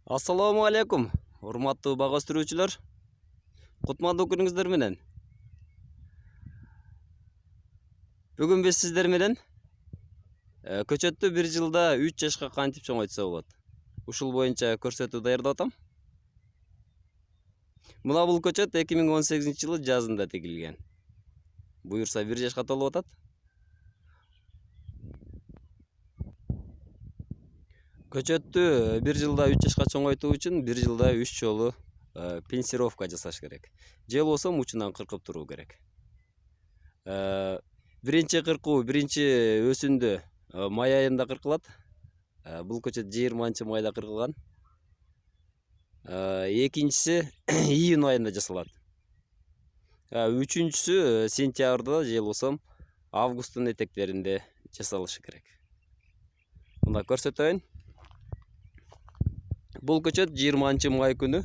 Ассаламу алейкум, урматтуу бага өстүрүүчүлөр. Кутмандуу күнүңүздөр менен. Бүгүн биз сиздер менен көчөттү 1 жылда 3 жашка кантип чоңойтса болот. Ушул боюнча көрсөтүү даярдап атам. Мына бул көчөт 2018-жылы жазында тегилген. Буюрса 1 жашка толуп атат. Көчөттү 1 жылда 3 жашка чоңойтуу үчүн 1 жылда 3 жолу пенсировка жасаш керек. Же болбосо мучунан кыркып туруу керек. Биринчи кыркуу биринчи өсүндө май айында кыркылат. Бул көчөт 20-майда кыркылган. Экинчиси июнь айында жасалат. Үчүнчүсү сентябрда же болбосо августтун этектеринде жасалышы керек. Мына көрсөтөйүн. Бул көчөт 20-май күнү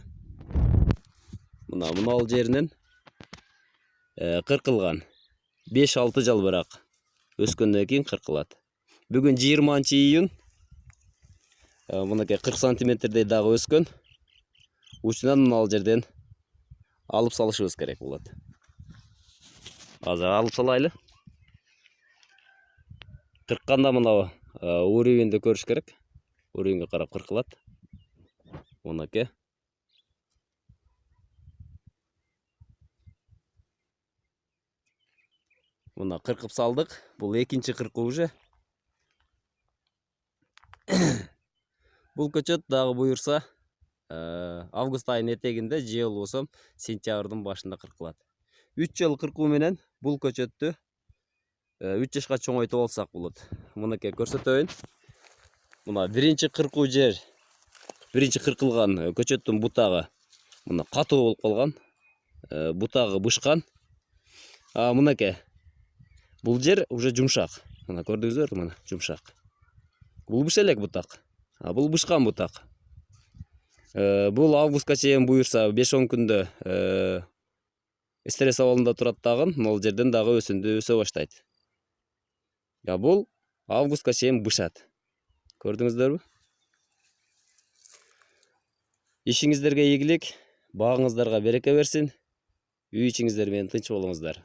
мынал жеринен кыркылган. 5-6 жалбырак өскөндөн кийин кыркылат. Бүгүн 20-июнь. Мынакей 40 сантиметрдей дагы өскөн. Учунан мынал жерден алып салышыбыз керек болот. Азыр алып салайлы. Кыркканда мына уровеньди көрүш керек. Уровеньге карап кыркылат. Мынакей. Мына кыркып салдык. Бул экинчи кыркуу уже. Бул көчөт дагы буюрса август айынын этегинде же болбосо сентябрдын башында кыркылат. 3 жыл кыркуу менен бул көчөттү 3 жашка чоңойтуп алсак болот. Мынакей көрсөтөйүн. Мына биринчи кыркуу жер, биринчи кыркылган көчөттүн бутагы мына катуу болуп калган. Бутагы бышкан. Мынакей. Бул жер уже жумшак. Мына көрдүңүздөр, мына жумшак. Бул быш элек бутак. Бул бышкан бутак. Бул августка чейин буюрса 5-10 күндө стресс абалында турат дагы, могул жерден дагы өсүндү өсө баштайт. Бул августка чейин бышат. Көрдүңүздөрбү? Ишиңиздерге ийгилик, багыңыздарга береке берсин. Үй ичиңиздер менен тынч болуңуздар.